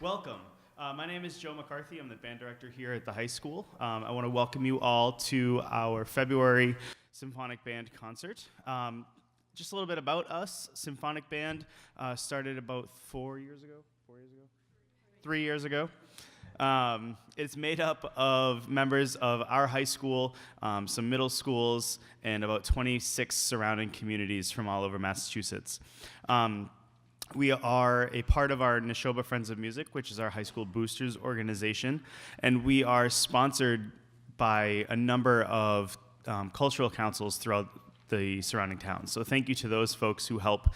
Welcome. My name is Joe McCarthy. I'm the band director here at the high school. I want to welcome you all to our February Symphonic Band concert. Just a little bit about us. Symphonic Band started about 4 years ago? 3 years ago. It's made up of members of our high school, some middle schools, and about 26 surrounding communities from all over Massachusetts. We are a part of our Nashoba Friends of Music, which is our high school boosters organization, and we are sponsored by a number of cultural councils throughout the surrounding towns. So thank you to those folks who help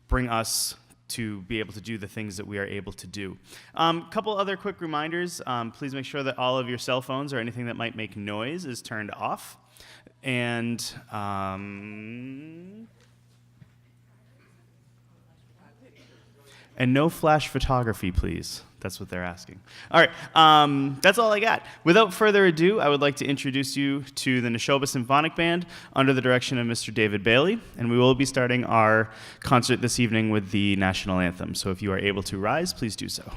bring us to be able to do the things that we are able to do. Couple other quick reminders. Please make sure that all of your cell phones or anything that might make noise is turned off. And no flash photography, please. That's what they're asking. All right, that's all I got. Without further ado, I would like to introduce you to the Nashoba Symphonic Band under the direction of Mr. David Bailey, and we will be starting our concert this evening with the national anthem. So if you are able to rise, please do so.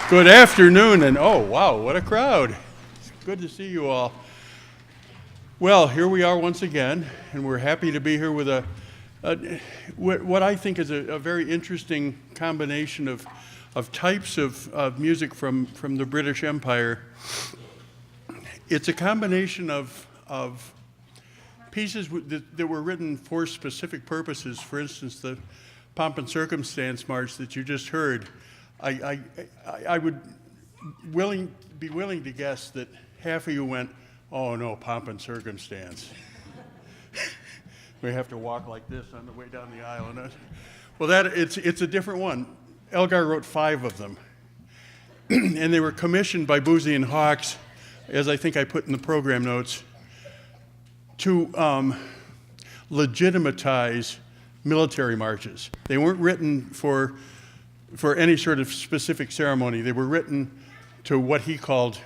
Good afternoon, and oh, wow, what a crowd. It's good to see you all. Well, here we are once again, and we're happy to be here with what I think is a very interesting combination of types of music from the British Empire. It's a combination of pieces that were written for specific purposes. For instance, the Pomp and Circumstance March that you just heard. I would be willing to guess that half of you went, oh no, Pomp and Circumstance. We have to walk like this on the way down the aisle. Well, it's a different one. Elgar wrote 5 of them. And they were commissioned by Boozy and Hawkes, as I think I put in the program notes, to legitimatize military marches. They weren't written for any sort of specific ceremony. They were written to what he called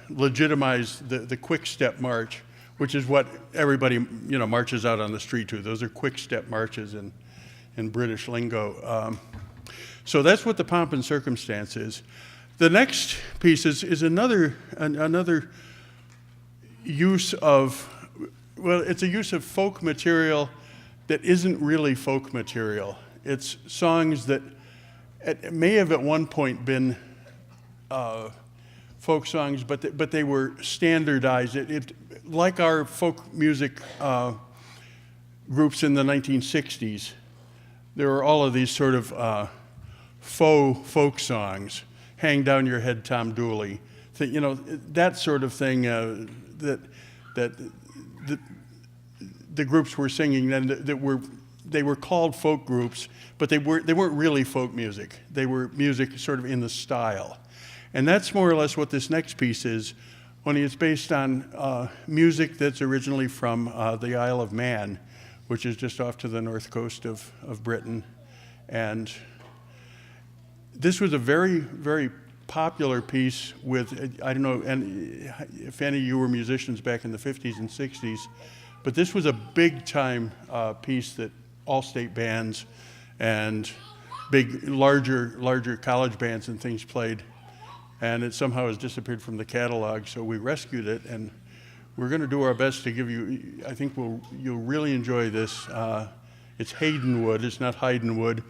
legitimize the quick step march, which is what everybody marches out on the street to. Those are quick step marches in British lingo. So that's what the Pomp and Circumstance is. The next piece is another use of, well, it's a use of folk material that isn't really folk material. It's songs that it may have at one point been folk songs, but they were standardized. Like our folk music groups in the 1960s, there were all of these sort of faux folk songs. Hang Down Your Head, Tom Dooley. That sort of thing that the groups were singing, and they were called folk groups, but they weren't really folk music. They were music sort of in the style. And that's more or less what this next piece is, only it's based on music that's originally from the Isle of Man, which is just off to the north coast of Britain. And this was a very, very popular piece with, I don't know if any of you were musicians back in the 50s and 60s, but this was a big-time piece that all state bands and larger college bands and things played, and it somehow has disappeared from the catalog, so we rescued it, and we're going to do our best to give you, I think you'll really enjoy this. It's Haydenwood, it's not Heidenwood.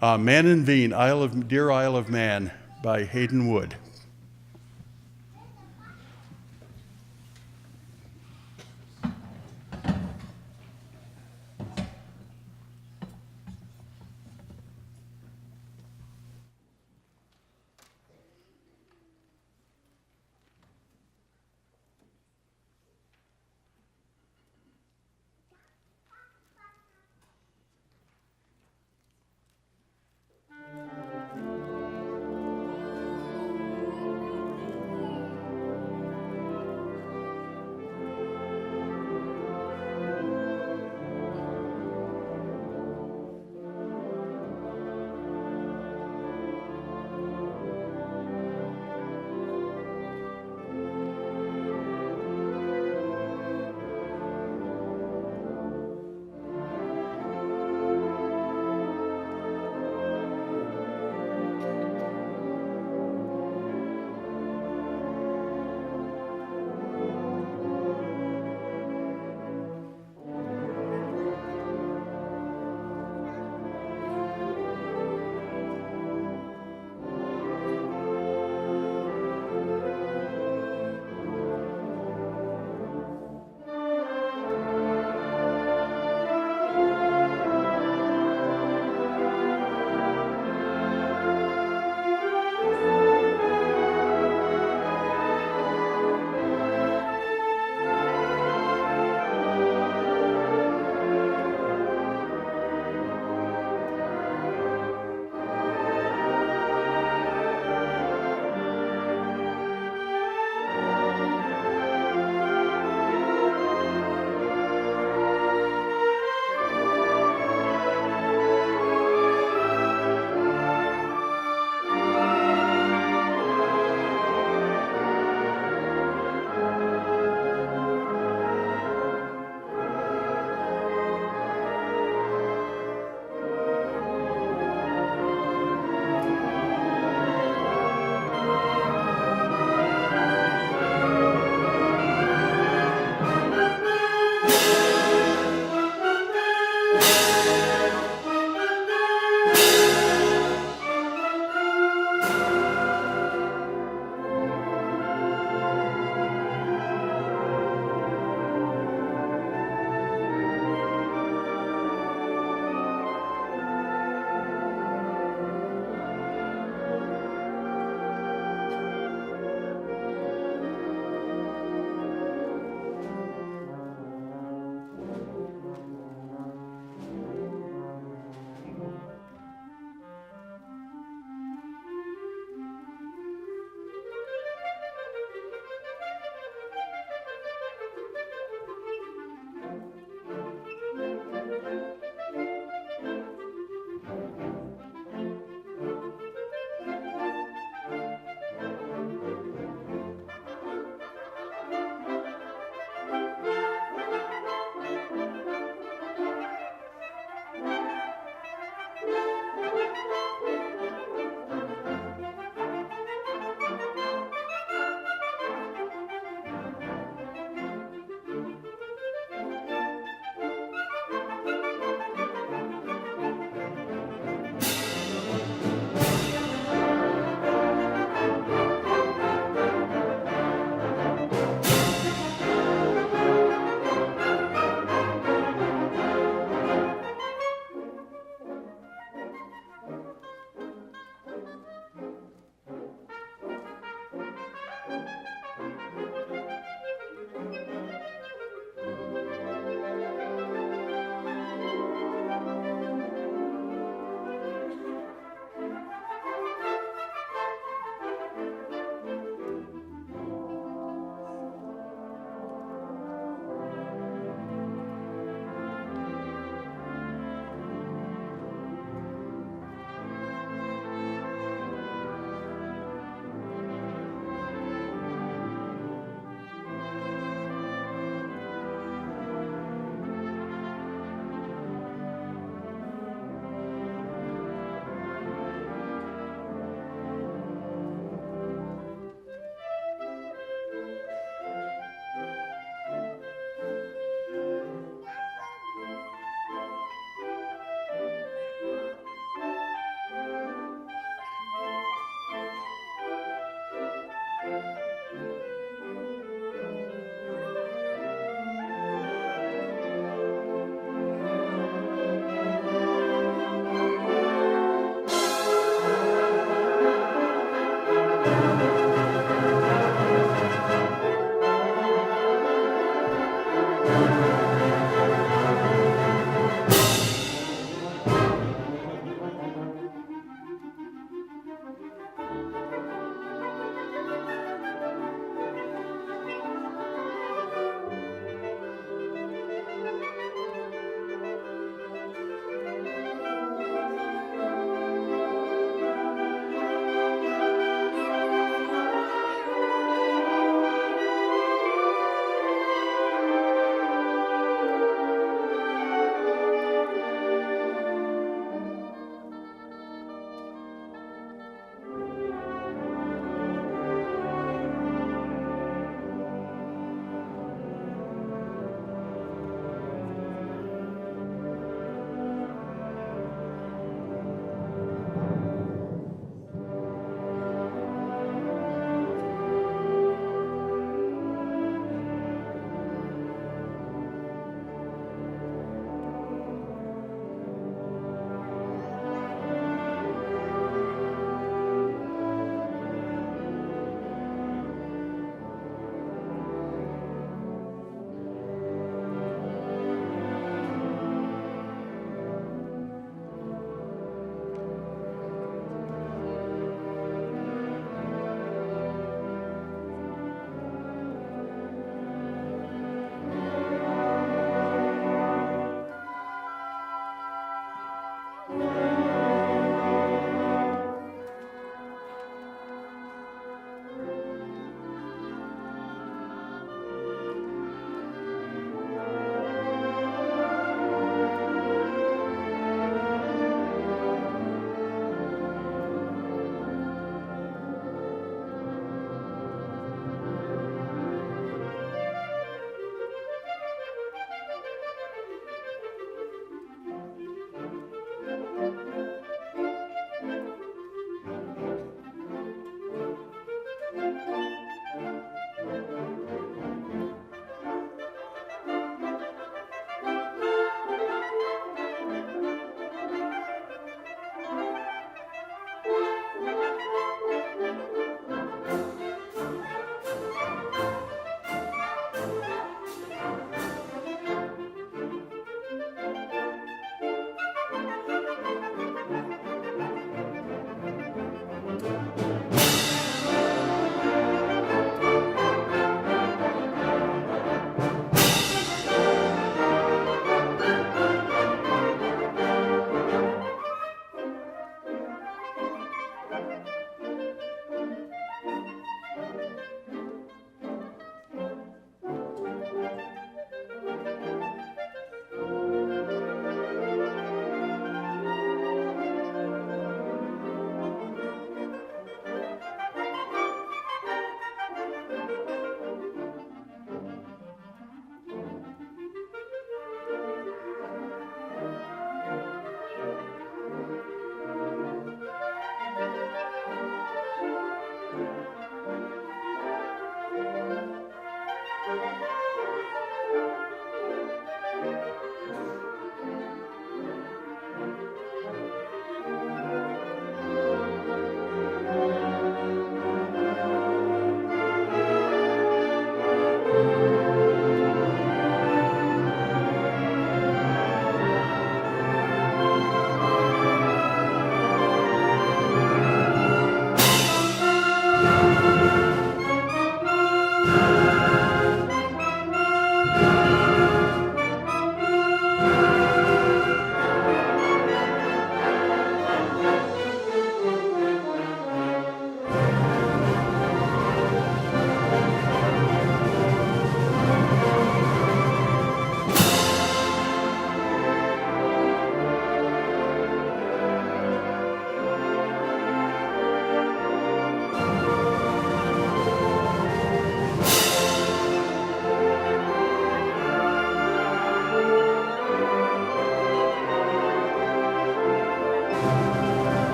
Man and Veen, Dear Isle of Man by Hayden Wood.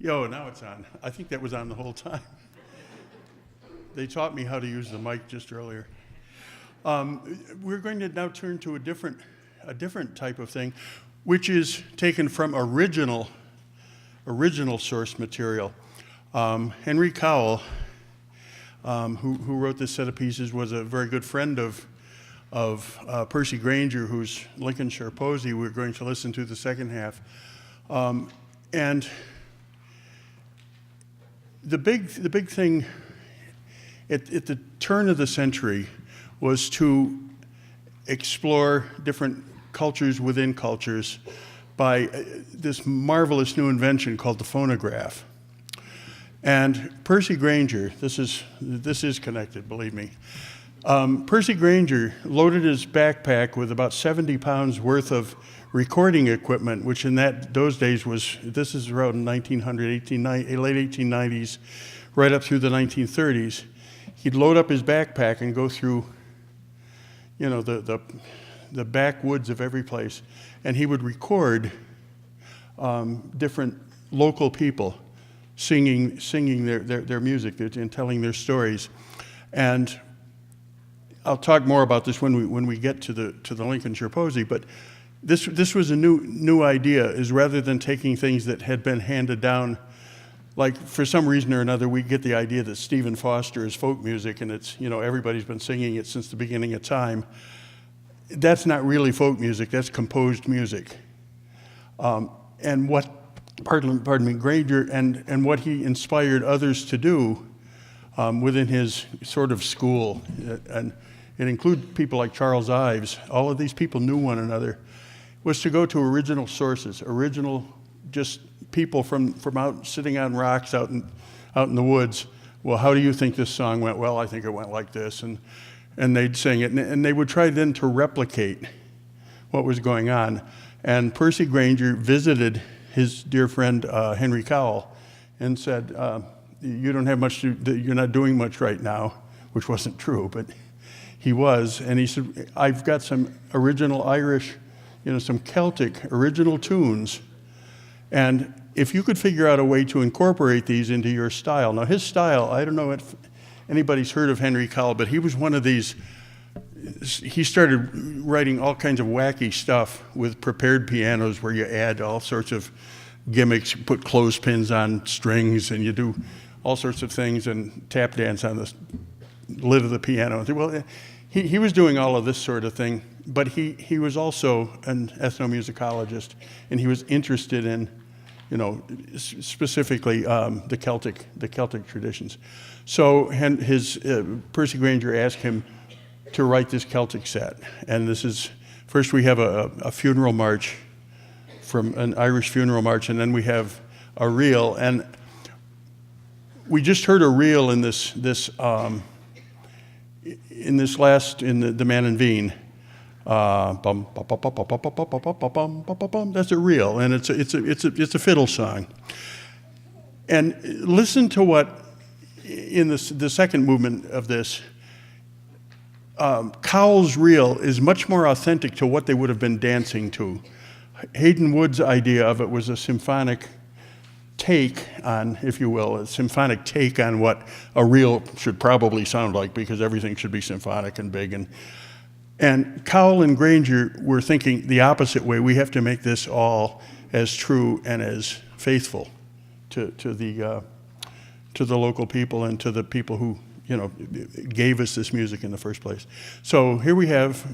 Yo, now it's on. I think that was on the whole time. They taught me how to use the mic just earlier. We're going to now turn to a different type of thing, which is taken from original source material. Henry Cowell, who wrote this set of pieces, was a very good friend of Percy Granger, whose Lincolnshire Posy we're going to listen to the second half. And the big thing at the turn of the century was to explore different cultures within cultures by this marvelous new invention called the phonograph. And Percy Granger, this is connected, believe me. Percy Granger loaded his backpack with about 70 pounds worth of recording equipment, which in those days this is around 1900, late 1890s, right up through the 1930s. He'd load up his backpack and go through, the backwoods of every place, and he would record different local people singing their music and telling their stories. And I'll talk more about this when we get to the Lincolnshire Posy, but this was a new idea, is rather than taking things that had been handed down, like for some reason or another we get the idea that Stephen Foster is folk music and it's, everybody's been singing it since the beginning of time. That's not really folk music, that's composed music. And what, pardon me, Granger and what he inspired others to do within his sort of school, and it included people like Charles Ives, all of these people knew one another, was to go to original sources, original just people from out sitting on rocks out in the woods. Well, how do you think this song went? Well, I think it went like this, and they'd sing it, and they would try then to replicate what was going on. And Percy Granger visited his dear friend Henry Cowell and said, you don't have much you're not doing much right now, which wasn't true, but he was. And he said, I've got some original Irish, some Celtic original tunes, and if you could figure out a way to incorporate these into your style. Now his style, I don't know if anybody's heard of Henry Cowell, but he was one of these, he started writing all kinds of wacky stuff with prepared pianos where you add all sorts of gimmicks, you put clothespins on strings, and you do all sorts of things and tap dance on the lid of the piano. Well, he was doing all of this sort of thing, but he was also an ethnomusicologist, and he was interested in, specifically the Celtic traditions. So Percy Granger asked him to write this Celtic set, and first we have a funeral march, from an Irish funeral march, and then we have a reel, and we just heard a reel in the Man in Veen. That's a reel, and it's a fiddle song. And listen to what in the second movement of this, Cowell's reel is much more authentic to what they would have been dancing to. Hayden Wood's idea of it was a symphonic take on, if you will, a symphonic take on what a reel should probably sound like, because everything should be symphonic and big. And Cowell and Granger were thinking the opposite way. We have to make this all as true and as faithful to the local people and to the people who gave us this music in the first place. So here we have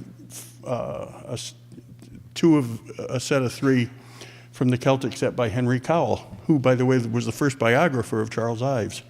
a set of three from the Celtic set by Henry Cowell, who, by the way, was the first biographer of Charles Ives.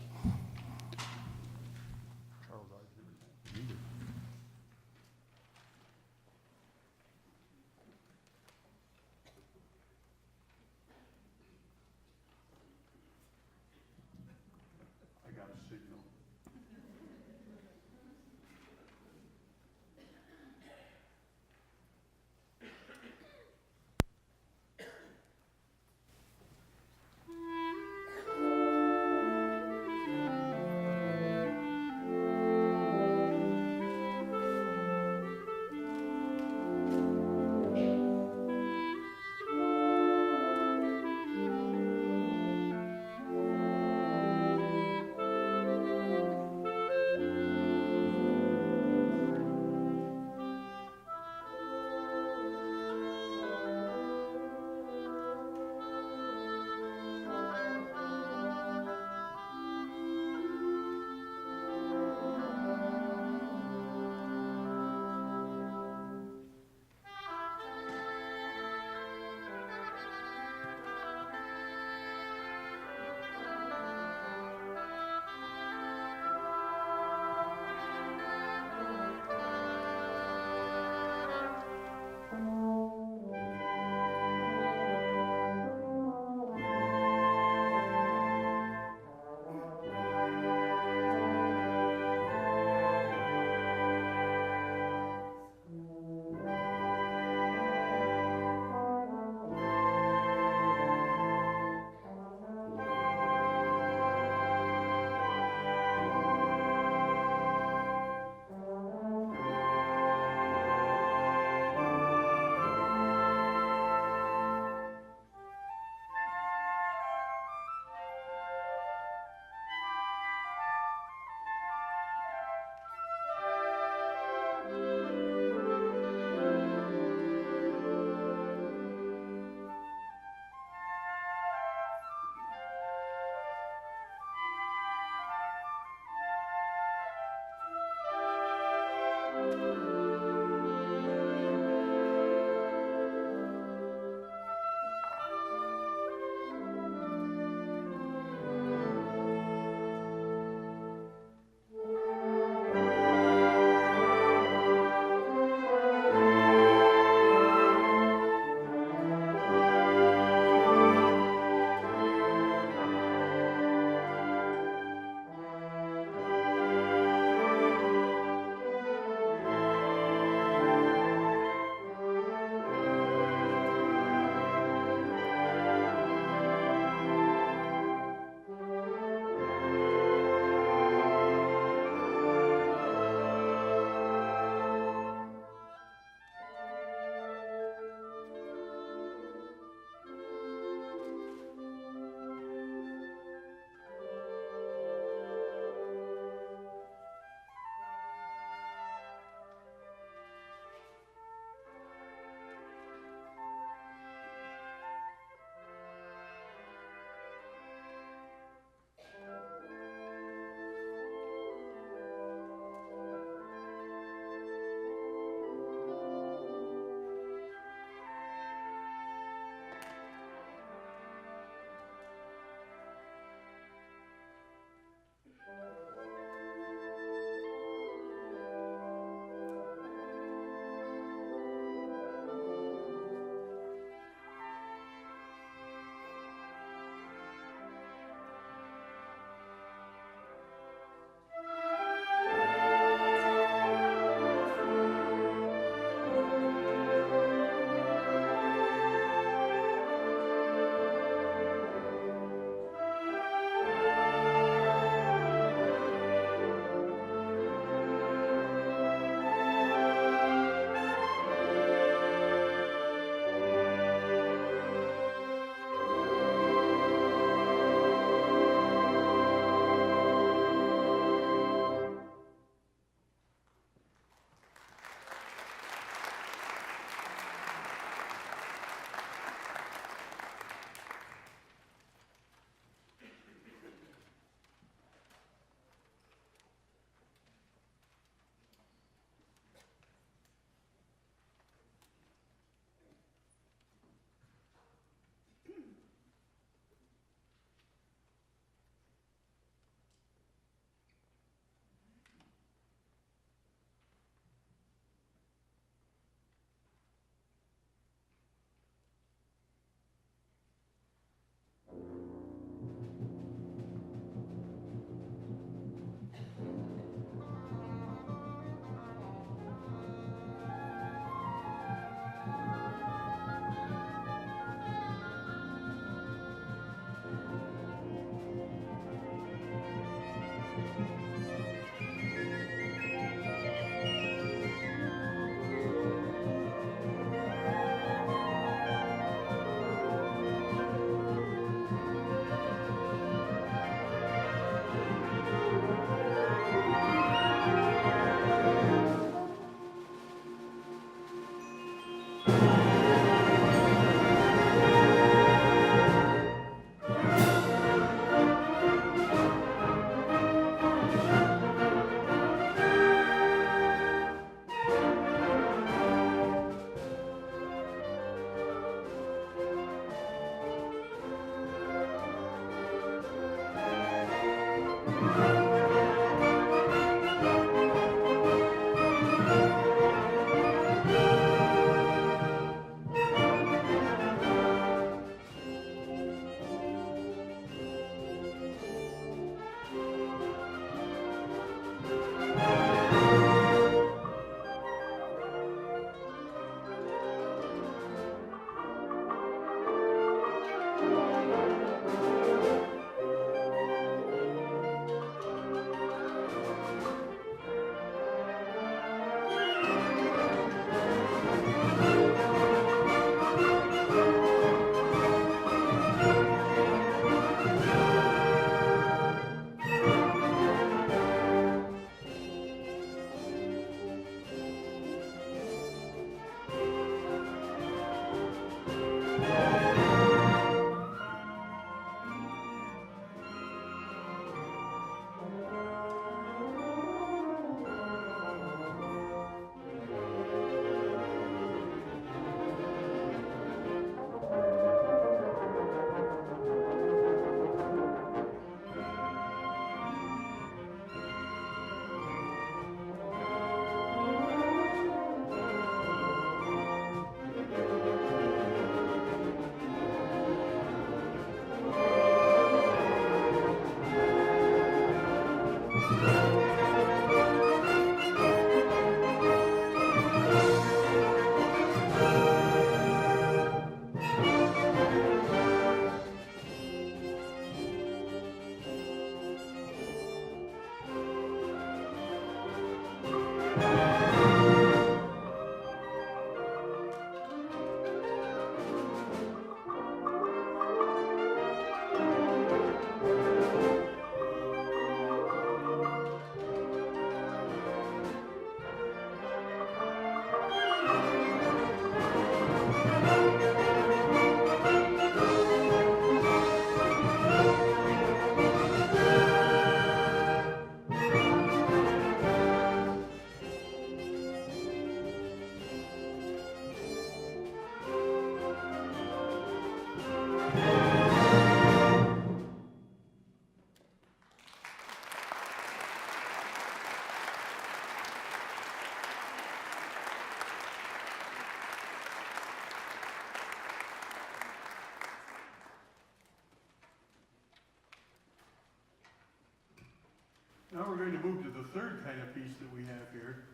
going to move to the third kind of piece that we have here.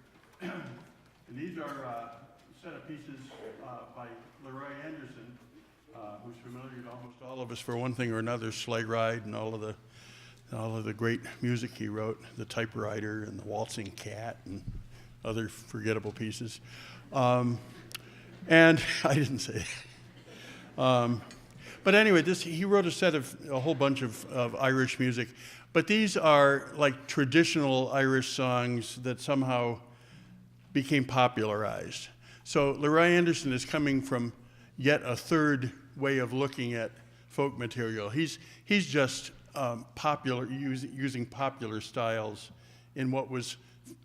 And these are a set of pieces by Leroy Anderson, who's familiar to almost all of us for one thing or another, Sleigh Ride and all of the great music he wrote, The Typewriter and The Waltzing Cat and other forgettable pieces. And I didn't say that. But anyway, he wrote a whole bunch of Irish music. But these are like traditional Irish songs that somehow became popularized. So Leroy Anderson is coming from yet a third way of looking at folk material. He's just using popular styles in what was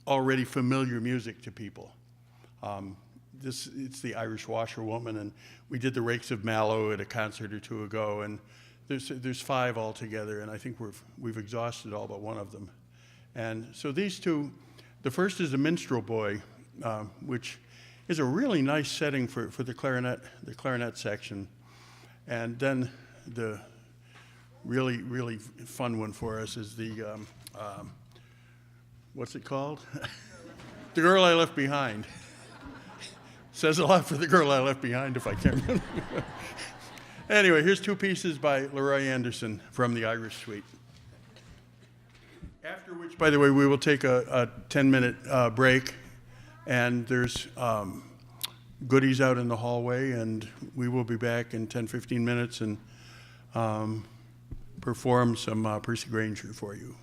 already familiar music to people. It's the Irish Washerwoman, and we did the Rakes of Mallow at a concert or two ago, and there's 5 altogether, and I think we've exhausted all but one of them. And so these two, the first is a Minstrel Boy, which is a really nice setting for the clarinet section, and then the really fun one for us is the what's it called? The Girl I Left Behind. Says a lot for The Girl I Left Behind, if I can remember. Anyway, here's 2 pieces by Leroy Anderson from the Irish Suite. After which, by the way, we will take a 10-minute break, and there's goodies out in the hallway, and we will be back in 10-15 minutes and perform some Percy Granger for you.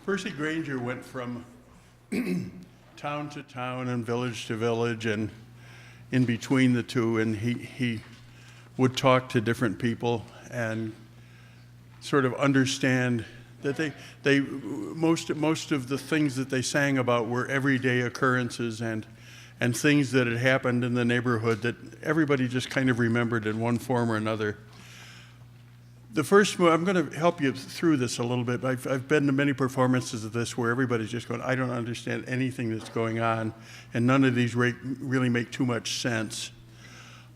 Percy Granger went from town to town and village to village and in between the two, and he would talk to different people and sort of understand that most of the things that they sang about were everyday occurrences and things that had happened in the neighborhood that everybody just kind of remembered in one form or another. The first, I'm going to help you through this a little bit. I've been to many performances of this where everybody's just going, I don't understand anything that's going on, and none of these really make too much sense.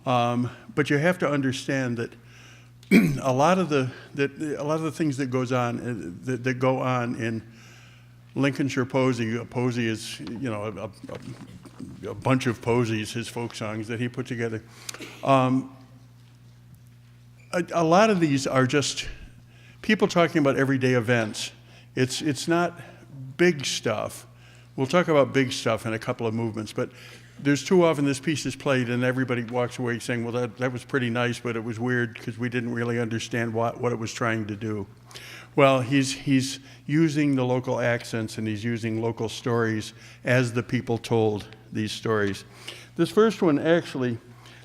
But you have to understand that a lot of the things that go on in Lincolnshire Posy. A posy is, a bunch of posies, his folk songs that he put together. A lot of these are just people talking about everyday events. It's not big stuff. We'll talk about big stuff in a couple of movements, but there's too often this piece is played and everybody walks away saying, well, that was pretty nice, but it was weird because we didn't really understand what it was trying to do. Well, he's using the local accents and he's using local stories as the people told these stories. This first one, actually,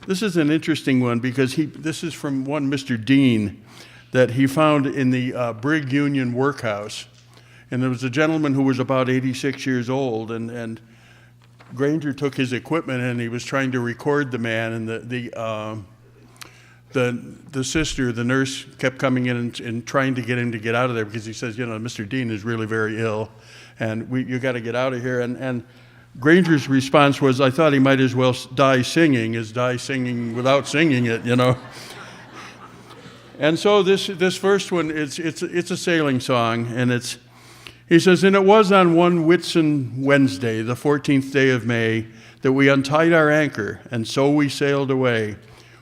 this is an interesting one because this is from one Mr. Dean that he found in the Brig Union workhouse. And there was a gentleman who was about 86 years old, and Granger took his equipment and he was trying to record the man, and the sister, the nurse, kept coming in and trying to get him to get out of there because he says, Mr. Dean is really very ill, and you got to get out of here. And Granger's response was, I thought he might as well die singing as die singing without singing it, And so this first one, it's a sailing song, and he says, and it was on one Whitsun Wednesday, the 14th day of May, that we untied our anchor, and so we sailed away,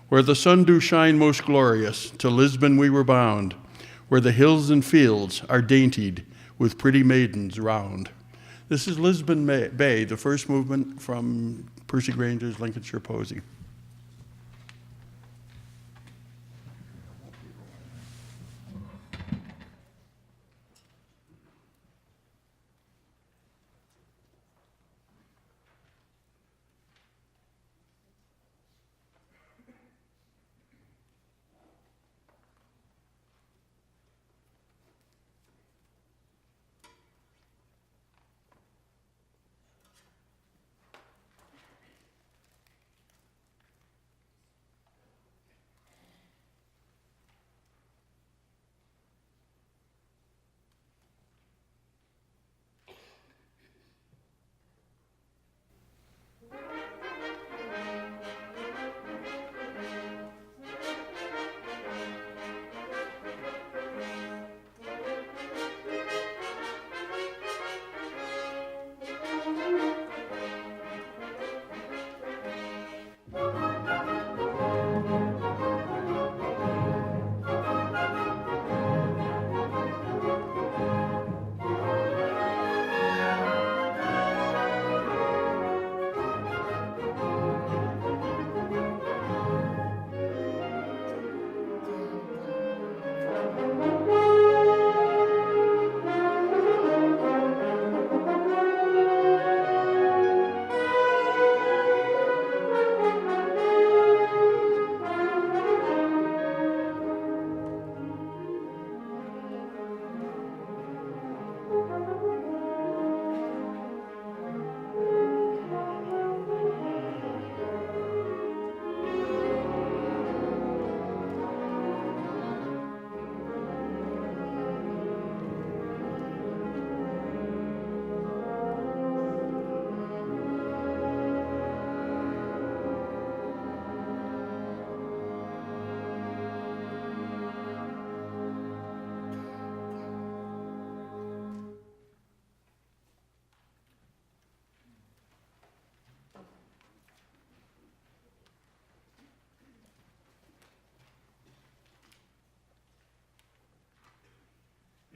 where the sun do shine most glorious, to Lisbon we were bound, where the hills and fields are daintied with pretty maidens round. This is Lisbon Bay, the first movement from Percy Granger's Lincolnshire Posy.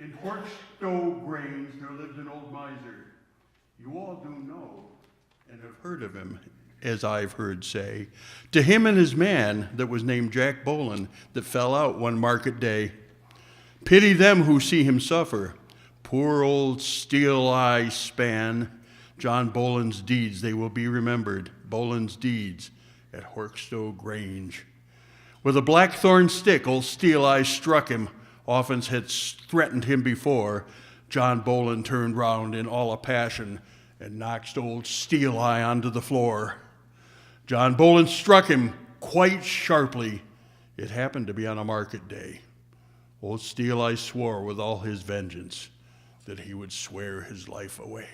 In Horkstow Grange there lived an old miser. You all do know and have heard of him, as I've heard say. To him and his man that was named Jack Boland that fell out one market day. Pity them who see him suffer. Poor old steel-eye span, John Boland's deeds, they will be remembered, Boland's deeds at Horkstow Grange. With a blackthorn stick, old Steel-Eye struck him, often had threatened him before. John Boland turned round in all a passion and knocked old Steel-Eye onto the floor. John Boland struck him quite sharply. It happened to be on a market day. Old Steel-Eye swore with all his vengeance that he would swear his life away.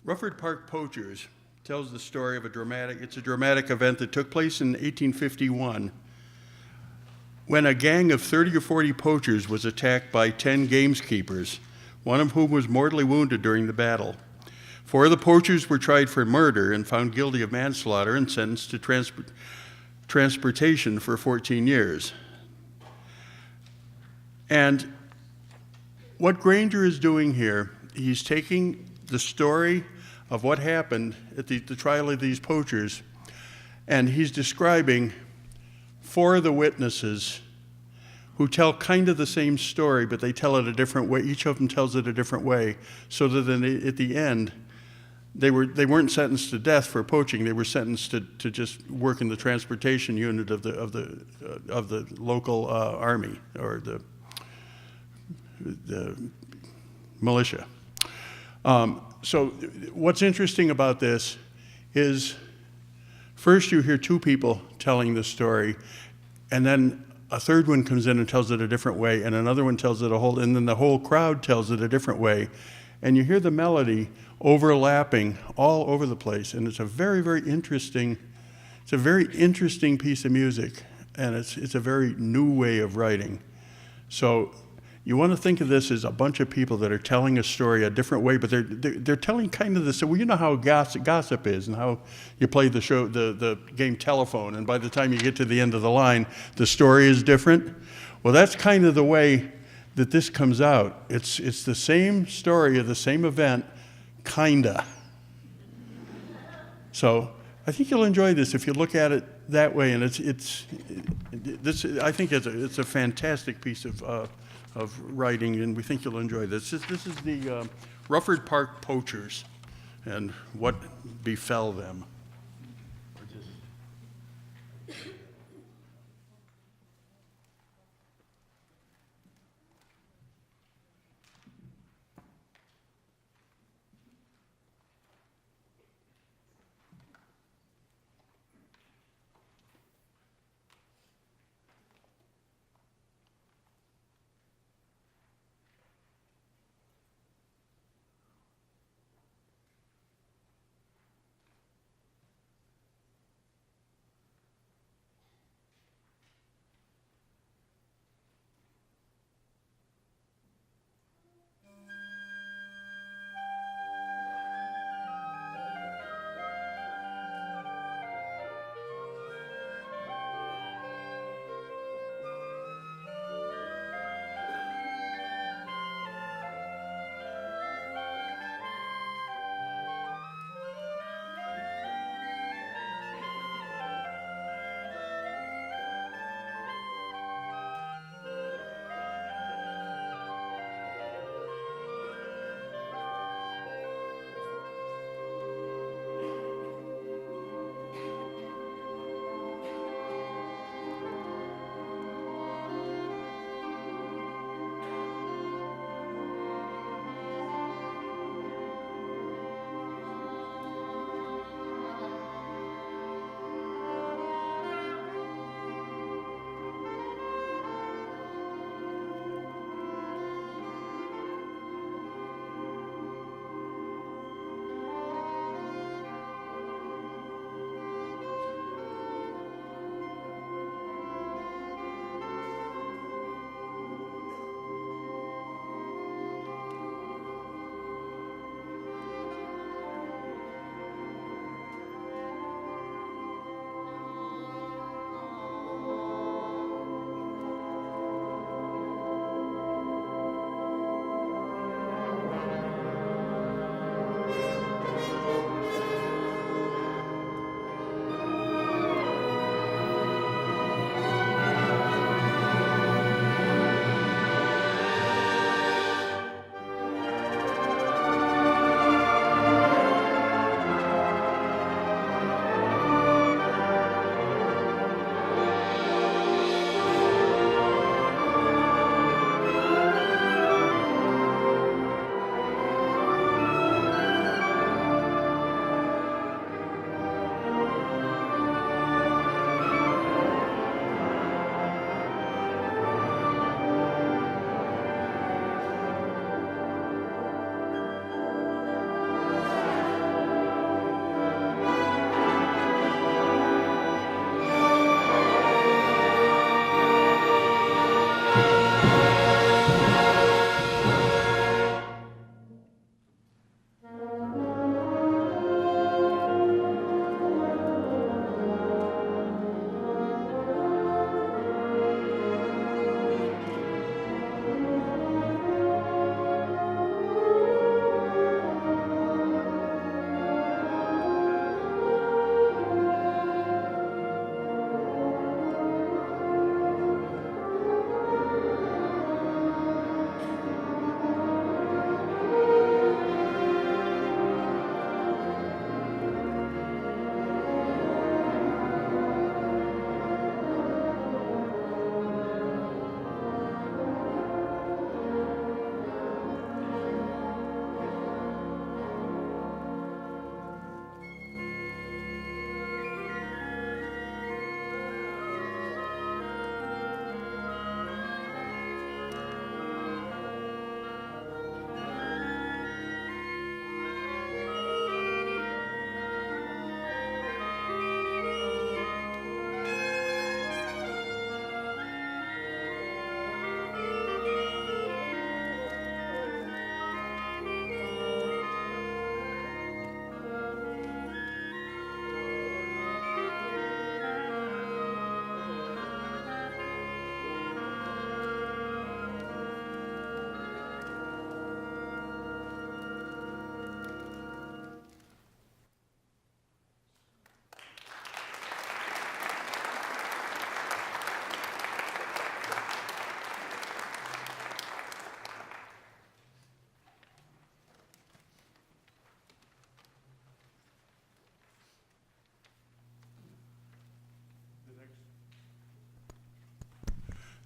Rufford Park Poachers tells the story of a dramatic event that took place in 1851 when a gang of 30 or 40 poachers was attacked by 10 gameskeepers, one of whom was mortally wounded during the battle. 4 of the poachers were tried for murder and found guilty of manslaughter and sentenced to transportation for 14 years. And what Granger is doing here, he's taking the story of what happened at the trial of these poachers, and he's describing 4 of the witnesses who tell kind of the same story, but they tell it a different way. Each of them tells it a different way, so that then at the end, they weren't sentenced to death for poaching. They were sentenced to just work in the transportation unit of the local army or the militia. So what's interesting about this is first you hear two people telling the story, and then a third one comes in and tells it a different way, and another one tells it and then the whole crowd tells it a different way. And you hear the melody overlapping all over the place, and it's a very, very interesting, piece of music, and it's a very new way of writing. So you want to think of this as a bunch of people that are telling a story a different way, but they're telling kind of this. So you know how gossip is, and how you play the game telephone, and by the time you get to the end of the line, the story is different. Well, that's kind of the way that this comes out. It's the same story of the same event, kinda. So I think you'll enjoy this if you look at it that way, and I think it's a fantastic piece of writing, and we think you'll enjoy this. This is the Rufford Park Poachers and what befell them.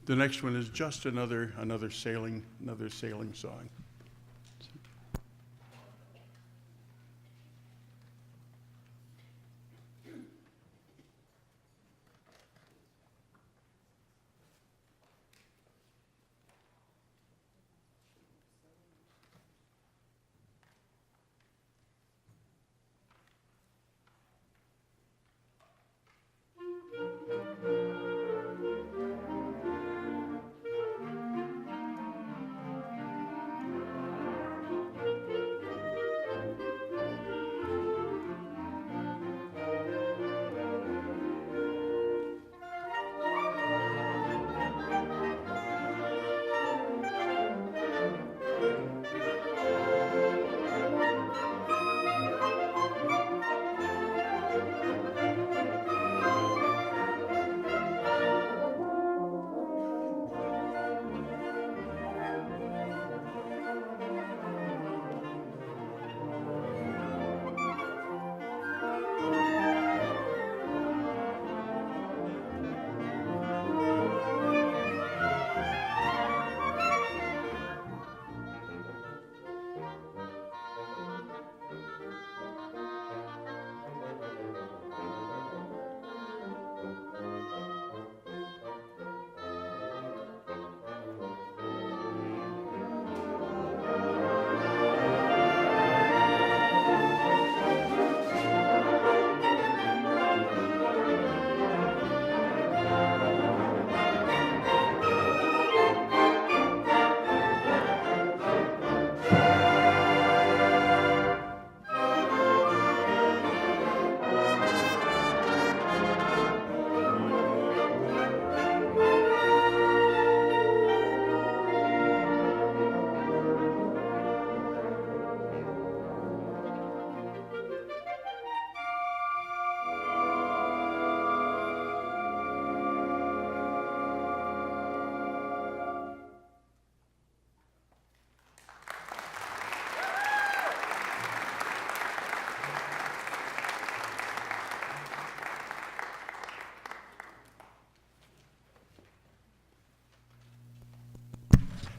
The next one is just another sailing song.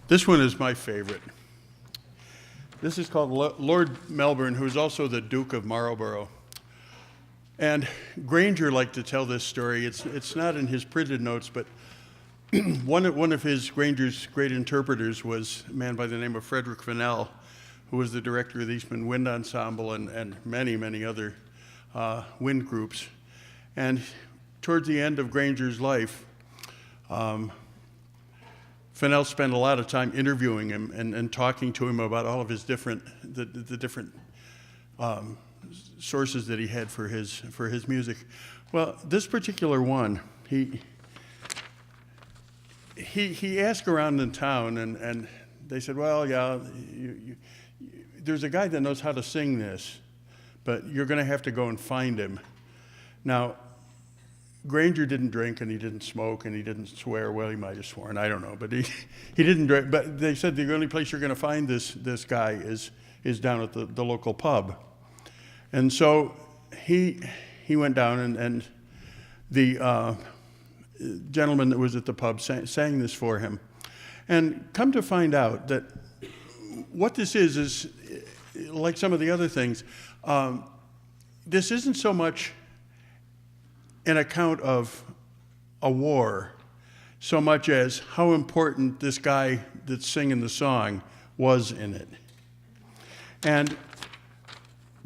This one is my favorite. This is called Lord Melbourne, who's also the Duke of Marlborough. And Granger liked to tell this story. It's not in his printed notes, but one of Granger's great interpreters was a man by the name of Frederick Fennell, who was the director of the Eastman Wind Ensemble and many, many other wind groups. And towards the end of Granger's life, Fennell spent a lot of time interviewing him and talking to him about all of his different sources that he had for his music. Well, this particular one, he asked around in town, and they said, well, yeah, there's a guy that knows how to sing this, but you're going to have to go and find him. Now, Granger didn't drink, and he didn't smoke, and he didn't swear. Well, he might have sworn, I don't know, but he didn't drink. But they said the only place you're going to find this guy is down at the local pub. And so he went down, and the gentleman that was at the pub sang this for him. And come to find out that what this is like some of the other things, this isn't so much an account of a war, so much as how important this guy that's singing the song was in it. And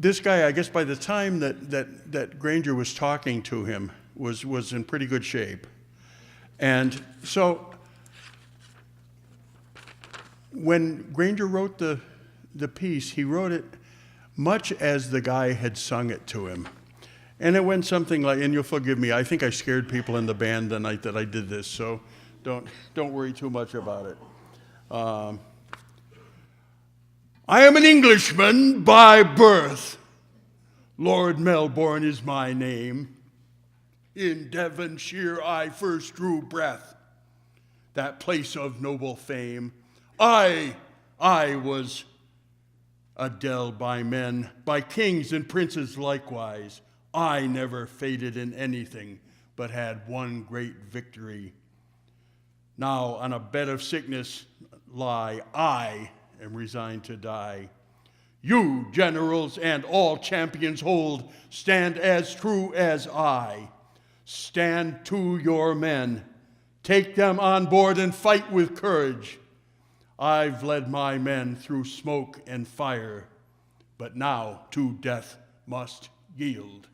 this guy, I guess by the time that Granger was talking to him, was in pretty good shape. And so when Granger wrote the piece, he wrote it much as the guy had sung it to him. And it went something like, and you'll forgive me, I think I scared people in the band the night that I did this, so don't worry too much about it. I am an Englishman by birth. Lord Melbourne is my name. In Devonshire I first drew breath, that place of noble fame. I was adelled by men, by kings and princes likewise. I never faded in anything, but had one great victory. Now on a bed of sickness lie, I am resigned to die. You, generals and all champions hold, stand as true as I. Stand to your men. Take them on board and fight with courage. I've led my men through smoke and fire, but now to death must yield.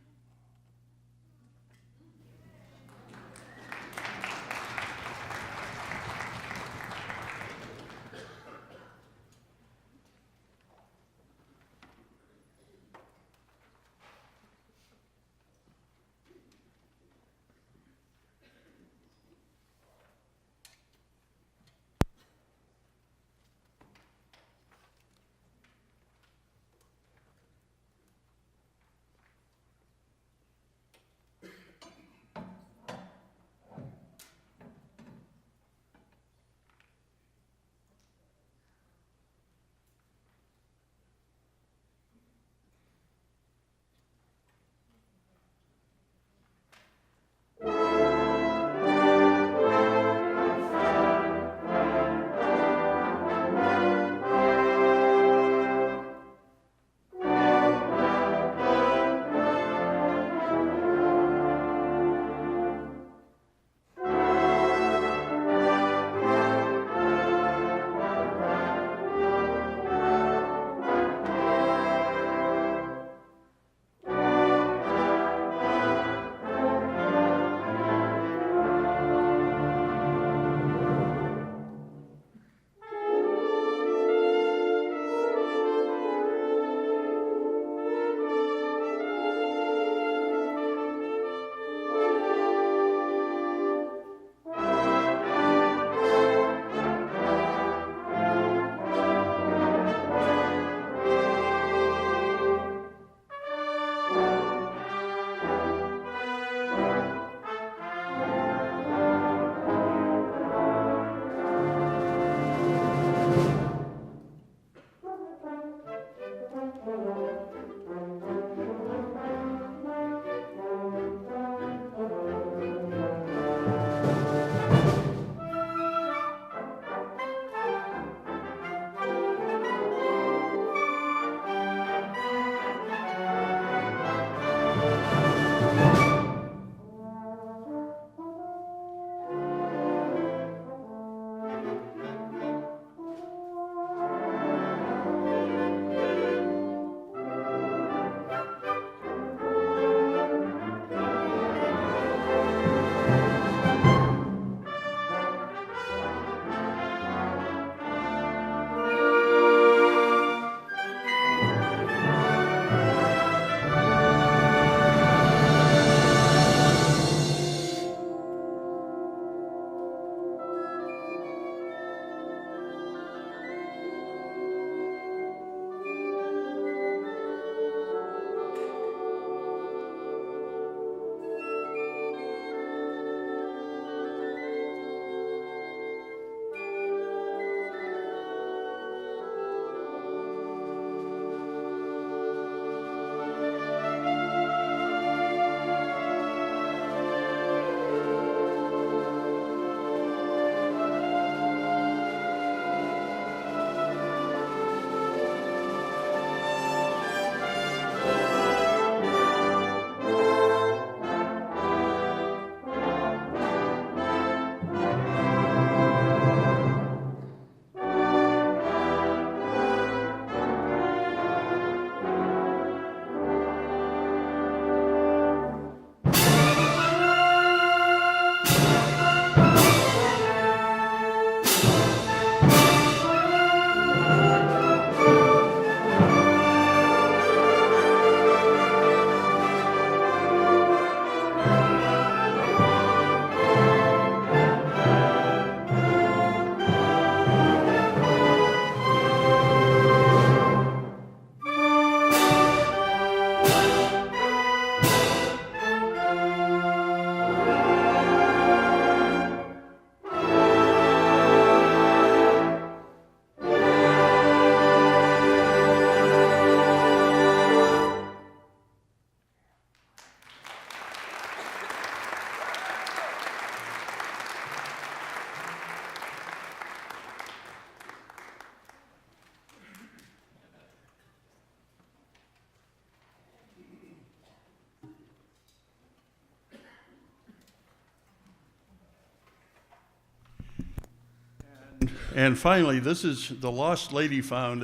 And finally, this is The Lost Lady Found.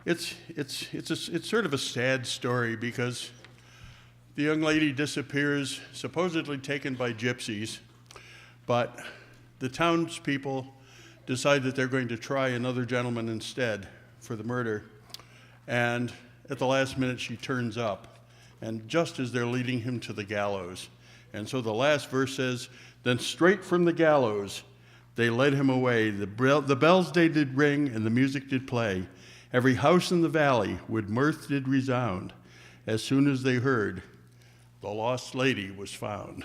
It's sort of a sad story because the young lady disappears, supposedly taken by gypsies, but the townspeople decide that they're going to try another gentleman instead for the murder. And at the last minute, she turns up, and just as they're leading him to the gallows. And so the last verse says, "Then straight from the gallows they led him away. The bells they did ring, and the music did play. Every house in the valley with mirth did resound. As soon as they heard, the lost lady was found."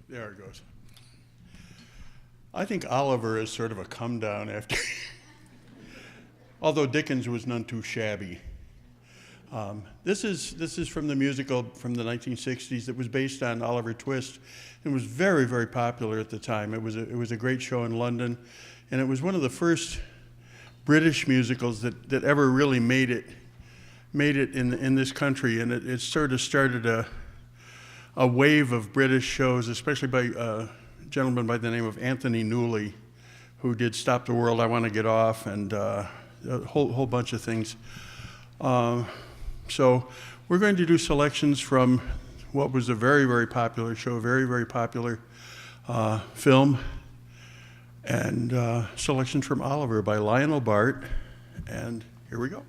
There it goes. I think Oliver is sort of a come down after, although Dickens was none too shabby. This is from the musical from the 1960s that was based on Oliver Twist. It was very, very popular at the time. It was a great show in London, and it was one of the first British musicals that ever really made it in this country, and it sort of started a wave of British shows, especially by a gentleman by the name of Anthony Newley, who did Stop the World, I Want to Get Off, and a whole bunch of things. So we're going to do selections from what was a very, very popular show, very, very popular film, and selections from Oliver by Lionel Bart, and here we go.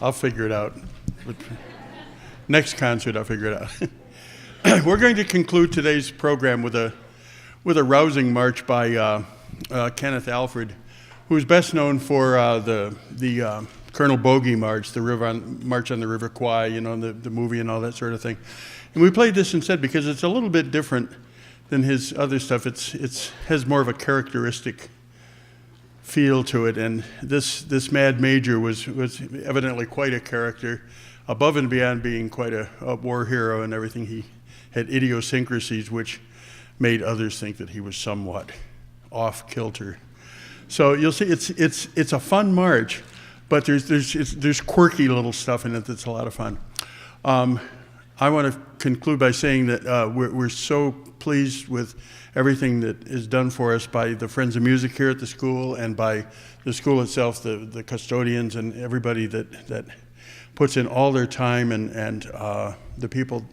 I'll figure it out. Next concert, I'll figure it out. We're going to conclude today's program with a rousing march by Kenneth Alfred, who's best known for the Colonel Bogey March, March on the River Kwai, the movie and all that sort of thing. And we played this instead because it's a little bit different than his other stuff. It has more of a characteristic feel to it, and this Mad Major was evidently quite a character, above and beyond being quite a war hero and everything. He had idiosyncrasies which made others think that he was somewhat off kilter. So you'll see it's a fun march, but there's quirky little stuff in it that's a lot of fun. I want to conclude by saying that we're so pleased with everything that is done for us by the Friends of Music here at the school and by the school itself, the custodians and everybody that puts in all their time, and the people,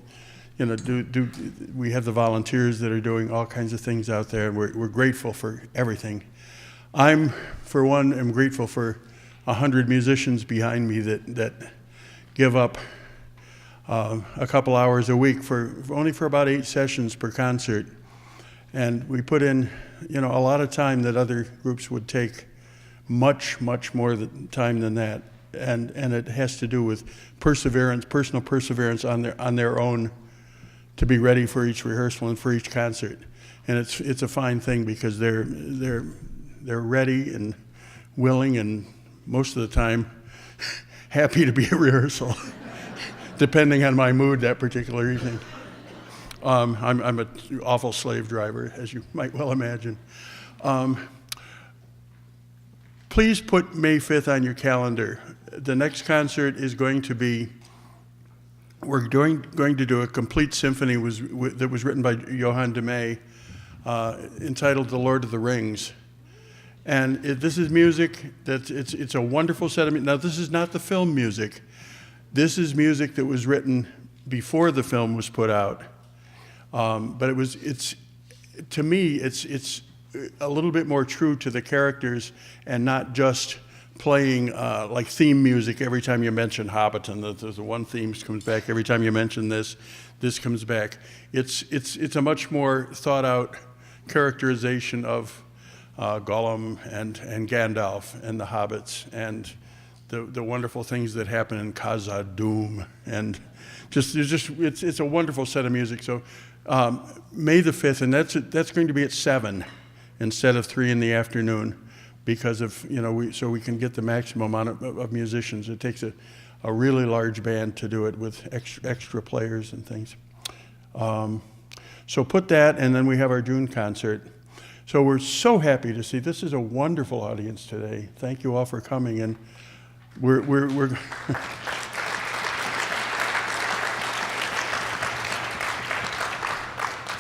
we have the volunteers that are doing all kinds of things out there, and we're grateful for everything. I'm, for one, am grateful for 100 musicians behind me that give up a couple hours a week only for about 8 sessions per concert. And we put in, a lot of time that other groups would take, much, much more time than that. And it has to do with perseverance, personal perseverance on their own, to be ready for each rehearsal and for each concert. And it's a fine thing because they're ready and willing, and most of the time happy to be at rehearsal, depending on my mood that particular evening. I'm an awful slave driver, as you might well imagine. Please put May 5th on your calendar. The next concert is going to be, we're going to do a complete symphony that was written by Johann de May, entitled The Lord of the Rings. And this is music it's a wonderful set of music. Now, this is not the film music. This is music that was written before the film was put out. But to me, it's a little bit more true to the characters and not just playing like theme music every time you mention Hobbiton. There's one theme comes back every time you mention this comes back. It's a much more thought out characterization of Gollum and Gandalf and the hobbits and the wonderful things that happen in Khazad-dûm, and it's a wonderful set of music. So May the 5th, and that's going to be at 7 instead of 3 in the afternoon, because of so we can get the maximum amount of musicians. It takes a really large band to do it with extra players and things. So put that, and then we have our June concert. So we're so happy to see. This is a wonderful audience today. Thank you all for coming, and we're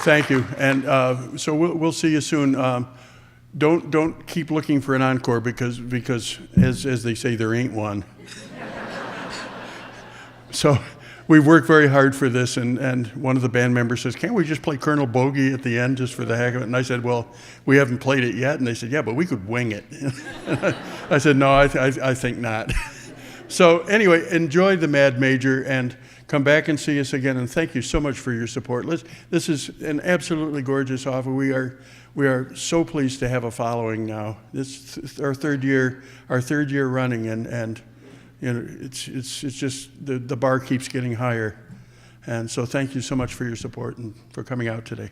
Thank you, and so we'll see you soon. Don't keep looking for an encore because as they say, there ain't one. So we've worked very hard for this, and one of the band members says, "Can't we just play Colonel Bogey at the end just for the heck of it?" And I said, "Well, we haven't played it yet." And they said, "Yeah, but we could wing it." I said, "No, I think not." So anyway, enjoy the Mad Major and come back and see us again. And thank you so much for your support. This is an absolutely gorgeous offer. We are so pleased to have a following now. This is our third year running, and it's just the bar keeps getting higher. And so thank you so much for your support and for coming out today.